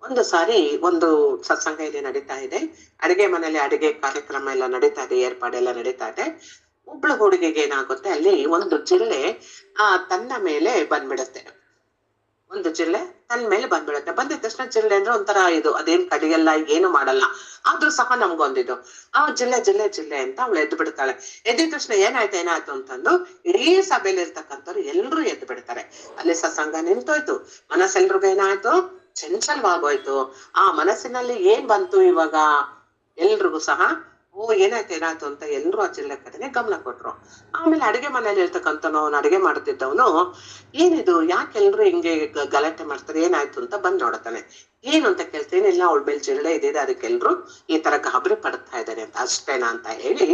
S1: ಒಂದು ಸಾರಿ ಒಂದು ಸತ್ಸಂಗ ಇಲ್ಲಿ ನಡೀತಾ ಇದೆ, ಅಡಿಗೆ ಮನೇಲಿ ಅಡಿಗೆ ಕಾರ್ಯಕ್ರಮ ಎಲ್ಲ ನಡೀತಾ ಇದೆ, ಏರ್ಪಾಡೆಲ್ಲ ನಡೀತಾ ಇದೆ. ಒಬ್ಳು ಹುಡುಗಿಗೆ ಏನಾಗುತ್ತೆ, ಅಲ್ಲಿ ಒಂದು ಜಿರಳೆ ತನ್ನ ಮೇಲೆ ಬಂದ್ಬಿಡುತ್ತೆ. ಬಂದಿದ ತಕ್ಷಣ ಜಿರಳೆ ಅಂದ್ರೆ ಒಂಥರ ಇದು, ಅದೇನ್ ಕಡಿಯಲ್ಲ, ಏನು ಮಾಡಲ್ಲ. ಆದ್ರೂ ಸಹ ನಮ್ಗೊಂದಿದ್ದು ಜಿಲ್ಲೆ ಅಂತ ಅವಳು ಎದ್ದು ಬಿಡ್ತಾಳೆ. ಎದ್ದಿದ ತಕ್ಷಣ ಏನಾಯ್ತು ಅಂತಂದು ಇಡೀ ಸಭೆಯಲ್ಲಿ ಇರ್ತಕ್ಕಂಥವ್ರು ಎಲ್ರು ಎದ್ದು ಬಿಡ್ತಾರೆ. ಅಲ್ಲಿ ಸತ್ಸಂಗ ನಿಂತೋಯ್ತು. ಮನಸ್ಸೆಲ್ರಿಗೂ ಏನಾಯ್ತು, ಚಂಚಲವಾಗೋಯ್ತು. ಆ ಮನಸ್ಸಿನಲ್ಲಿ ಏನ್ ಬಂತು ಇವಾಗ, ಎಲ್ರಿಗೂ ಸಹ ಏನಾಯ್ತು ಅಂತ ಎಲ್ರು ಆ ಜಿಲ್ಲೆ ಕಡೆನೆ ಗಮನ ಕೊಟ್ರು. ಆಮೇಲೆ ಅಡಿಗೆ ಮನೇಲಿ ಇರ್ತಕ್ಕಂಥವ್ನು, ಅವ್ನು ಅಡಿಗೆ ಮಾಡ್ತಿದ್ದವನು, ಏನಿದು ಯಾಕೆ ಎಲ್ರು ಹಿಂಗೆ ಗಲಾಟೆ ಮಾಡ್ತಾರೆ, ಏನಾಯ್ತು ಅಂತ ಬಂದ್ ನೋಡ್ತಾನೆ. ಏನು ಅಂತ ಕೇಳ್ತೀನಿ, ಇಲ್ಲ ಅವಳ ಮೇಲೆ ಜಿರಳೆ ಇದಿದೆ, ಅದಕ್ಕೆಲ್ರು ಈ ತರ ಗಾಬರಿ ಪಡ್ತಾ ಇದ್ದಾರೆ ಅಂತ, ಅಷ್ಟೇನಾ ಅಂತ ಹೇಳಿ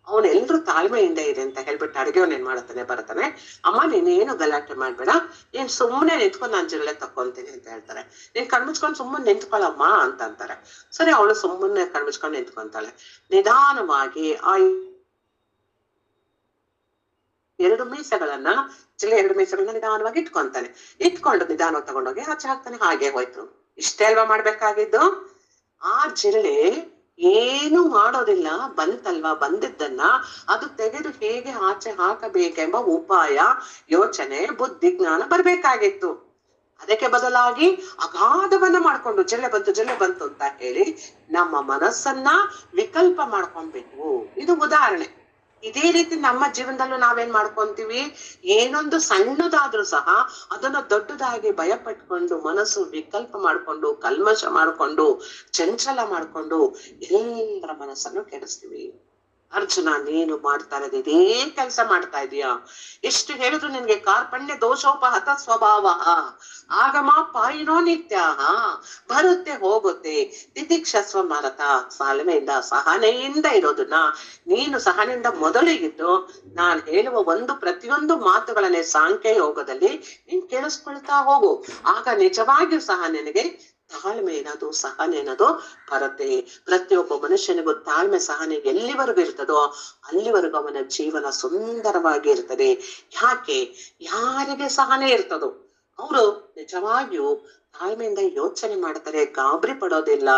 S1: ಅವನ್ ಎಲ್ರು ತಾಳ್ಮೆಯಿಂದ ಇದೆ ಅಂತ ಹೇಳ್ಬಿಟ್ಟು ಅಡಿಗೆವನ್ ಏನ್ ಬರ್ತಾನೆ, ಅಮ್ಮ ನೀನೇನು ಗಲಾಟೆ ಮಾಡ್ಬೇಡ, ನೀನ್ ಸುಮ್ಮನೆ ನಿಂತ್ಕೊಂಡು ನಾನ್ ಜಿರಳೆ ತಕೊಂತೀನಿ ಅಂತ ಹೇಳ್ತಾರೆ. ನೀನ್ ಕಣ್ಮುಚ್ಕೊಂಡ್ ಸುಮ್ಮನೆ ನಿಂತ್ಕೊಳಮ್ಮ ಅಂತ ಅಂತಾರೆ. ಸರಿ, ಅವಳು ಸುಮ್ಮನೆ ಕಣ್ಮುಚ್ಕೊಂಡು ನಿಂತ್ಕೊಂತಾಳೆ. ನಿಧಾನವಾಗಿ ಆ ಎರಡು ಮೀಸೆಗಳನ್ನ ನಿಧಾನವಾಗಿ ಇಟ್ಕೊಂಡು ನಿಧಾನವಾಗಿ ತಗೊಂಡೋಗಿ ಆಚೆ ಹಾಕ್ತಾನೆ. ಹಾಗೆ ಹೋಯ್ತು. ಇಷ್ಟೇ ಅಲ್ವಾ ಮಾಡ್ಬೇಕಾಗಿದ್ದು? ಆ ಜಿರಳೆ ಏನು ಮಾಡೋದಿಲ್ಲ, ಬಂದಿದ್ದನ್ನ ಅದು ತೆಗೆದು ಹೇಗೆ ಆಚೆ ಹಾಕಬೇಕೆಂಬ ಉಪಾಯ, ಯೋಚನೆ, ಬುದ್ಧಿ, ಜ್ಞಾನ ಬರ್ಬೇಕಾಗಿತ್ತು. ಅದಕ್ಕೆ ಬದಲಾಗಿ ಅಗಾಧವನ್ನ ಮಾಡ್ಕೊಂಡು ಜಿರಳೆ ಬಂತು ಅಂತ ಹೇಳಿ ನಮ್ಮ ಮನಸ್ಸನ್ನ ವಿಕಲ್ಪ ಮಾಡ್ಕೊಂಡ್ಬಿಟ್ವು. ಇದು ಉದಾಹರಣೆ. ಇದೇ ರೀತಿ ನಮ್ಮ ಜೀವನದಲ್ಲೂ ನಾವೇನ್ ಮಾಡ್ಕೊಂತೀವಿ, ಏನೊಂದು ಸಣ್ಣದಾದ್ರೂ ಸಹ ಅದನ್ನ ದೊಡ್ಡದಾಗಿ ಭಯ ಪಟ್ಕೊಂಡು, ಮನಸ್ಸು ವಿಕಲ್ಪ ಮಾಡ್ಕೊಂಡು, ಕಲ್ಮಶ ಮಾಡ್ಕೊಂಡು, ಚಂಚಲ ಮಾಡ್ಕೊಂಡು ಎಲ್ಲರ ಮನಸ್ಸನ್ನು ಕೆಡಿಸ್ತೀವಿ. ಅರ್ಜುನ, ನೀನು ಮಾಡ್ತಾ ಇರೋದು ಇದೇ ಕೆಲಸ ಮಾಡ್ತಾ ಇದೀಯಾ. ಎಷ್ಟು ಹೇಳಿದ್ರು ನಿನ್ಗೆ ಕಾರ್ಪಣ್ಯ ದೋಷೋಪಹತ ಸ್ವಭಾವ ಆಗಮ ಪಾಯಿನೋ ನಿತ್ಯ ಬರುತ್ತೆ ಹೋಗುತ್ತೆ ತಿತಿಕ್ಷಸ್ವ ಮರತ. ಸಾಲ್ಮೆಯಿಂದ ಸಹನೆಯಿಂದ ಇರೋದನ್ನ ನೀನು ಸಹನೆಯಿಂದ ಮೊದಲಿಗಿದ್ದು ನಾನು ಹೇಳುವ ಪ್ರತಿಯೊಂದು ಮಾತುಗಳನ್ನೇ ಸಾಂಖ್ಯ ಯೋಗದಲ್ಲಿ ನೀನ್ ಕೇಳಿಸ್ಕೊಳ್ತಾ ಹೋಗು. ಆಗ ನಿಜವಾಗಿಯೂ ಸಹ ನಿನಗೆ ತಾಳ್ಮೆ ಏನದು, ಸಹನೆ ಏನದು ಬರುತ್ತೆ. ಪ್ರತಿಯೊಬ್ಬ ಮನುಷ್ಯನಿಗೂ ತಾಳ್ಮೆ ಸಹನೆ ಎಲ್ಲಿವರೆಗೂ ಇರ್ತದೋ ಅಲ್ಲಿವರೆಗೂ ಅವನ ಜೀವನ ಸುಂದರವಾಗಿ ಇರ್ತದೆ. ಯಾಕೆ? ಯಾರಿಗೆ ಸಹನೆ ಇರ್ತದೋ ಅವರು ನಿಜವಾಗಿಯೂ ತಾಳ್ಮೆಯಿಂದ ಯೋಚನೆ ಮಾಡ್ತಾರೆ, ಗಾಬರಿ ಪಡೋದಿಲ್ಲ,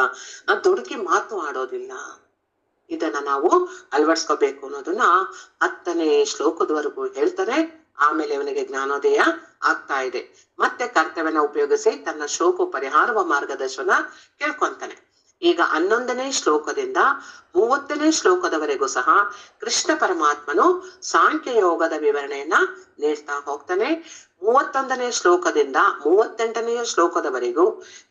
S1: ದುಡುಕಿ ಮಾತು ಆಡೋದಿಲ್ಲ. ಇದನ್ನ ನಾವು ಅಳವಡಿಸ್ಕೋಬೇಕು ಅನ್ನೋದನ್ನ 10ನೇ ಶ್ಲೋಕದವರೆಗೂ ಹೇಳ್ತಾರೆ. ಆಮೇಲೆ ಅವನಿಗೆ ಜ್ಞಾನೋದಯ ಆಗ್ತಾ ಇದೆ. ಮತ್ತೆ ಕರ್ತವ್ಯನ ಉಪಯೋಗಿಸಿ ತನ್ನ ಶೋಕ ಪರಿಹಾರುವ ಮಾರ್ಗದರ್ಶನ ಕೇಳ್ಕೊಂತಾನೆ. ಈಗ 11ನೇ ಶ್ಲೋಕದಿಂದ 30ನೇ ಶ್ಲೋಕದವರೆಗೂ ಸಹ ಕೃಷ್ಣ ಪರಮಾತ್ಮನು ಸಾಂಖ್ಯ ಯೋಗದ ವಿವರಣೆಯನ್ನ ನೀಡ್ತಾ ಹೋಗ್ತಾನೆ. 31ನೇ ಶ್ಲೋಕದಿಂದ 38ನೇ ಶ್ಲೋಕದವರೆಗೂ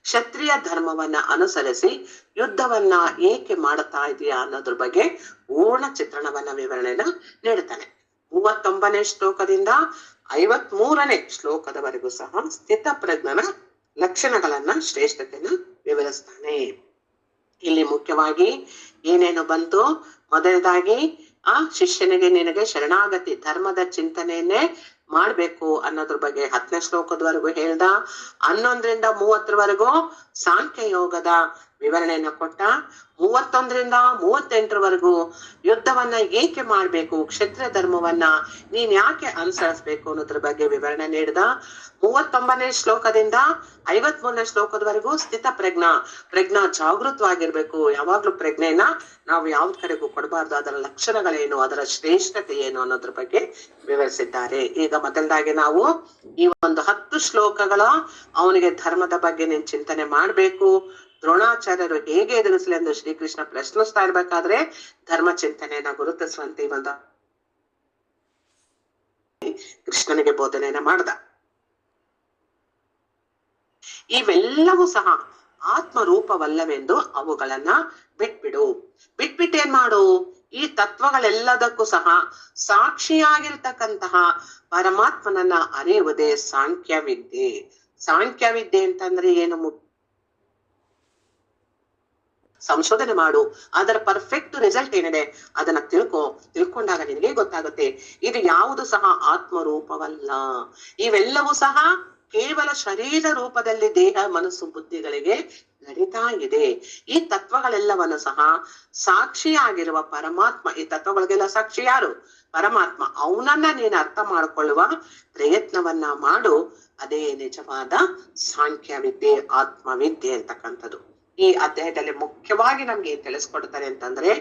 S1: ಕ್ಷತ್ರಿಯ ಧರ್ಮವನ್ನ ಅನುಸರಿಸಿ ಯುದ್ಧವನ್ನ ಏಕೆ ಮಾಡ್ತಾ ಇದೆಯಾ ಅನ್ನೋದ್ರ ಬಗ್ಗೆ ಪೂರ್ಣ ಚಿತ್ರಣವನ್ನ ವಿವರಣೆಯನ್ನ ನೀಡ್ತಾನೆ. 39ನೇ ಶ್ಲೋಕದಿಂದ 53ನೇ ಶ್ಲೋಕದವರೆಗೂ ಸಹ ಸ್ಥಿತ ಪ್ರಜ್ಞನ ಲಕ್ಷಣಗಳನ್ನ ಶ್ರೇಷ್ಠತೆಯನ್ನ ವಿವರಿಸ್ತಾನೆ. ಇಲ್ಲಿ ಮುಖ್ಯವಾಗಿ ಏನೇನು ಬಂತು? ಮೊದಲದಾಗಿ ಶಿಷ್ಯನಿಗೆ ನಿನಗೆ ಶರಣಾಗತಿ ಧರ್ಮದ ಚಿಂತನೆಯನ್ನೇ ಮಾಡ್ಬೇಕು ಅನ್ನೋದ್ರ ಬಗ್ಗೆ 10ನೇ ಶ್ಲೋಕದವರೆಗೂ ಹೇಳ್ದ. 11ರಿಂದ 30ರವರೆಗೂ ಸಾಂಖ್ಯ ಯೋಗದ ವಿವರಣೆಯನ್ನ ಕೊಟ್ಟ. 31ರಿಂದ 38ರವರೆಗೂ ಯುದ್ಧವನ್ನ ಏಕೆ ಮಾಡ್ಬೇಕು, ಕ್ಷತ್ರಿಯ ಧರ್ಮವನ್ನ ನೀನ್ ಯಾಕೆ ಅನುಸರಿಸ್ಬೇಕು ಅನ್ನೋದ್ರ ಬಗ್ಗೆ ವಿವರಣೆ ನೀಡಿದ. 39ನೇ ಶ್ಲೋಕದಿಂದ 53ನೇ ಶ್ಲೋಕದವರೆಗೂ ಸ್ಥಿತ ಪ್ರಜ್ಞಾ ಜಾಗೃತವಾಗಿರ್ಬೇಕು. ಯಾವಾಗ್ಲೂ ಪ್ರಜ್ಞೆನ ನಾವು ಯಾವ್ದ ಕಡೆಗೂ ಕೊಡಬಾರ್ದು, ಅದರ ಲಕ್ಷಣಗಳೇನು, ಅದರ ಶ್ರೇಷ್ಠತೆ ಏನು ಅನ್ನೋದ್ರ ಬಗ್ಗೆ ವಿವರಿಸಿದ್ದಾರೆ. ಈಗ ಮೊದಲದಾಗಿ ನಾವು ಈ 10 ಶ್ಲೋಕಗಳ ಅವನಿಗೆ ಧರ್ಮದ ಬಗ್ಗೆ ನೀನ್ ಚಿಂತನೆ ಮಾಡ್ಬೇಕು, ದ್ರೋಣಾಚಾರ್ಯರು ಹೇಗೆ ಎದುರಿಸಲಿ ಎಂದು ಶ್ರೀಕೃಷ್ಣ ಪ್ರಶ್ನಿಸ್ತಾ ಇರ್ಬೇಕಾದ್ರೆ ಧರ್ಮ ಚಿಂತನೆಯನ್ನ ಗುರುತಿಸುವಂತೆ ಕೃಷ್ಣನಿಗೆ ಬೋಧನೆಯನ್ನ ಮಾಡ್ದ. ಇವೆಲ್ಲವೂ ಸಹ ಆತ್ಮರೂಪವಲ್ಲವೆಂದು ಅವುಗಳನ್ನ ಬಿಟ್ಬಿಟ್ಟೇನ್ ಮಾಡು, ಈ ತತ್ವಗಳೆಲ್ಲದಕ್ಕೂ ಸಹ ಸಾಕ್ಷಿಯಾಗಿರ್ತಕ್ಕಂತಹ ಪರಮಾತ್ಮನನ್ನ ಅರಿಯುವುದೇ ಸಾಂಖ್ಯ ವಿದ್ಯೆ. ಸಾಂಖ್ಯ ವಿದ್ಯೆ ಅಂತಂದ್ರೆ ಏನು? ಸಂಶೋಧನೆ ಮಾಡು, ಅದರ ಪರ್ಫೆಕ್ಟ್ ರಿಸಲ್ಟ್ ಏನಿದೆ ಅದನ್ನ ತಿಳ್ಕೊಂಡಾಗ ನಿನಗೆ ಗೊತ್ತಾಗುತ್ತೆ ಇದು ಯಾವುದು ಸಹ ಆತ್ಮರೂಪವಲ್ಲ. ಇವೆಲ್ಲವೂ ಸಹ ಕೇವಲ ಶರೀರ ರೂಪದಲ್ಲಿ ದೇಹ ಮನಸ್ಸು ಬುದ್ಧಿಗಳಿಗೆ ನಡೀತಾ ಇದೆ. ಈ ತತ್ವಗಳೆಲ್ಲವನ್ನು ಸಹ ಸಾಕ್ಷಿಯಾಗಿರುವ ಪರಮಾತ್ಮ, ಈ ತತ್ವಗಳಿಗೆಲ್ಲ ಸಾಕ್ಷಿ ಯಾರು? ಪರಮಾತ್ಮ. ಅವನನ್ನ ನೀನು ಅರ್ಥ ಮಾಡಿಕೊಳ್ಳುವ ಪ್ರಯತ್ನವನ್ನ ಮಾಡು. ಅದೇ ನಿಜವಾದ ಸಾಂಖ್ಯ ವಿದ್ಯೆ, ಆತ್ಮವಿದ್ಯೆ ಅಂತಕ್ಕಂಥದ್ದು. ಈ ಅಧ್ಯಾಯದಲ್ಲಿ ಮುಖ್ಯವಾಗಿ ನಮ್ಗೆ ಏನ್ ತಿಳಿಸ್ಕೊಡ್ತಾರೆ ಅಂತಂದ್ರೆ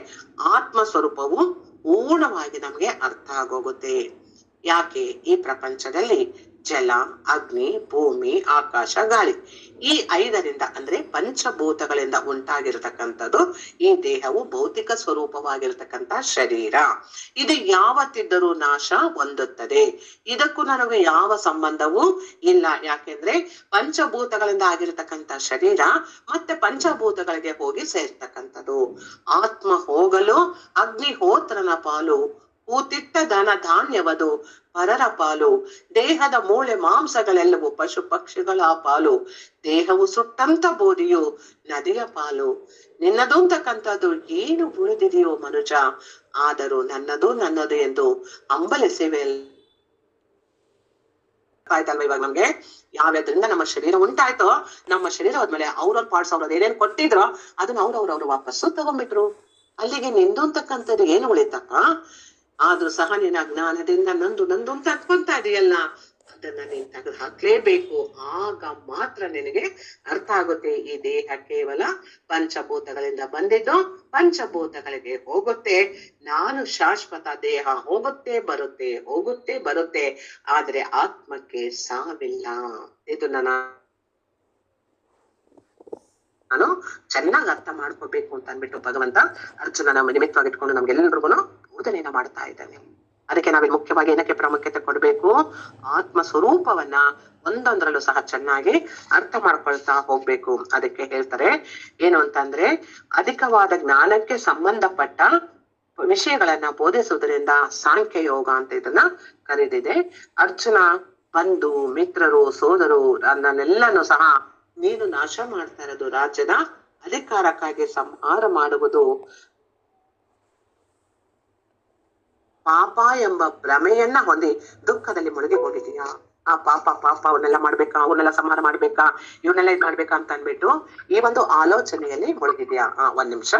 S1: ಆತ್ಮ ಸ್ವರೂಪವು ಪೂರ್ಣವಾಗಿ ನಮ್ಗೆ ಅರ್ಥ ಆಗೋಗುತ್ತೆ. ಯಾಕೆ? ಈ ಪ್ರಪಂಚದಲ್ಲಿ ಜಲ, ಅಗ್ನಿ, ಭೂಮಿ, ಆಕಾಶ, ಗಾಳಿ ಈ 5ರಿಂದ ಅಂದ್ರೆ ಪಂಚಭೂತಗಳಿಂದ ಉಂಟಾಗಿರ್ತಕ್ಕಂಥದ್ದು ಈ ದೇಹವು ಭೌತಿಕ ಸ್ವರೂಪವಾಗಿರ್ತಕ್ಕಂಥ ಶರೀರ. ಇದು ಯಾವತ್ತಿದ್ದರೂ ನಾಶ ಹೊಂದುತ್ತದೆ. ಇದಕ್ಕೂ ನನಗೆ ಯಾವ ಸಂಬಂಧವೂ ಇಲ್ಲ. ಯಾಕೆಂದ್ರೆ ಪಂಚಭೂತಗಳಿಂದ ಆಗಿರ್ತಕ್ಕಂಥ ಶರೀರ ಮತ್ತೆ ಪಂಚಭೂತಗಳಿಗೆ ಹೋಗಿ ಸೇರ್ತಕ್ಕಂಥದ್ದು. ಆತ್ಮ ಹೋಗಲು ಅಗ್ನಿಹೋತ್ರನ ಪಾಲು, ಕೂತಿಟ್ಟ ಧನ ಧಾನ್ಯವದು ಪರರ ಪಾಲು, ದೇಹದ ಮೂಳೆ ಮಾಂಸಗಳೆಲ್ಲವೂ ಪಶು ಪಕ್ಷಿಗಳ ಪಾಲು, ದೇಹವು ಸುಟ್ಟಂತ ಬೋಧಿಯು ನದಿಯ ಪಾಲು, ನಿನ್ನದು ಅಂತಕ್ಕಂಥದ್ದು ಏನು ಉಳಿದಿದೆಯೋ ಮನುಜ, ಆದರೂ ನನ್ನದು ಎಂದು ಹಂಬಲಿಸಿವೆ. ಆಯ್ತಲ್ವ? ಇವಾಗ ನಮ್ಗೆ ಯಾವ್ಯಾದ್ರಿಂದ ನಮ್ಮ ಶರೀರ ಉಂಟಾಯ್ತೋ, ನಮ್ಮ ಶರೀರ ಹೋದ್ಮೇಲೆ ಅವ್ರವ್ರ ಪಾರ್ಟ್ಸ್ ಅವ್ರವ್ರು ಏನೇನ್ ಕೊಟ್ಟಿದ್ರೋ ಅದನ್ನ ಅವ್ರವ್ರು ವಾಪಸ್ಸು ತಗೊಂಡ್ಬಿಟ್ರು. ಅಲ್ಲಿಗೆ ನಿಂದು ಅಂತಕ್ಕಂಥದ್ದು ಏನು ಉಳಿತಕ್ಕ? ಆದ್ರೂ ಸಹ ನಿನ್ನ ಅಜ್ಞಾನದಿಂದ ನಂದು ಅಂತ ಅನ್ಕೊಂತಾ ಇದೆಯಲ್ಲ, ಅದನ್ನ ನೀನ್ ತೆಗೆದು ಹಾಕ್ಲೇಬೇಕು. ಆಗ ಮಾತ್ರ ನಿನಗೆ ಅರ್ಥ ಆಗುತ್ತೆ ಈ ದೇಹ ಕೇವಲ ಪಂಚಭೂತಗಳಿಂದ ಬಂದಿದ್ದು, ಪಂಚಭೂತಗಳಿಗೆ ಹೋಗುತ್ತೆ. ನಾನು ಶಾಶ್ವತ. ದೇಹ ಹೋಗುತ್ತೆ ಬರುತ್ತೆ, ಆದ್ರೆ ಆತ್ಮಕ್ಕೆ ಸಾವಿಲ್ಲ. ಇದನ್ನ ನಾನು ಚೆನ್ನಾಗಿ ಅರ್ಥ ಮಾಡ್ಕೋಬೇಕು ಅಂತ ಅನ್ಬಿಟ್ಟು ಭಗವಂತ ಅರ್ಜುನನ ನಿಮಿತ್ತವಾಗಿಟ್ಕೊಂಡು ನಮ್ಗೆಲ್ರಿಗೂ ಬೋಧನೆಯನ್ನ ಮಾಡ್ತಾ ಇದ್ದಾನೆ. ಅದಕ್ಕೆ ನಾವಿಲ್ಲಿ ಮುಖ್ಯವಾಗಿ ಏನಕ್ಕೆ ಪ್ರಾಮುಖ್ಯತೆ ಕೊಡ್ಬೇಕು? ಆತ್ಮ ಸ್ವರೂಪವನ್ನ ಒಂದೊಂದರಲ್ಲೂ ಸಹ ಚೆನ್ನಾಗಿ ಅರ್ಥ ಮಾಡ್ಕೊಳ್ತಾ ಹೋಗ್ಬೇಕು. ಅದಕ್ಕೆ ಹೇಳ್ತಾರೆ ಏನು ಅಂತಂದ್ರೆ, ಅಧಿಕವಾದ ಜ್ಞಾನಕ್ಕೆ ಸಂಬಂಧಪಟ್ಟ ವಿಷಯಗಳನ್ನ ಬೋಧಿಸುವುದರಿಂದ ಸಾಂಖ್ಯ ಯೋಗ ಅಂತ ಇದನ್ನ ಕರೆದಿದೆ. ಅರ್ಜುನ ಬಂಧು ಮಿತ್ರರು ಸೋದರು ಅನ್ನನ್ನೆಲ್ಲಾನು ಸಹ ನೀನು ನಾಶ ಮಾಡ್ತಾ ಇರೋದು ರಾಜ್ಯದ ಅಧಿಕಾರಕ್ಕಾಗಿ ಸಂಹಾರ ಮಾಡುವುದು ಪಾಪ ಎಂಬ ಭ್ರಮೆಯನ್ನ ಹೊಂದಿ ದುಃಖದಲ್ಲಿ ಮುಳುಗಿ ಹೋಗಿದೀಯಾ? ಆ ಪಾಪ ಅವನ್ನೆಲ್ಲ ಮಾಡ್ಬೇಕಾ, ಅವನ್ನೆಲ್ಲ ಸಂಹಾರ ಮಾಡ್ಬೇಕಾ, ಇವನ್ನೆಲ್ಲ ಇದ್ ಮಾಡ್ಬೇಕಾ ಅಂತ ಅನ್ಬಿಟ್ಟು ಈ ಒಂದು ಆಲೋಚನೆಯಲ್ಲಿ ಮುಳುಗಿದ್ಯಾ? ಒಂದ್ ನಿಮಿಷ.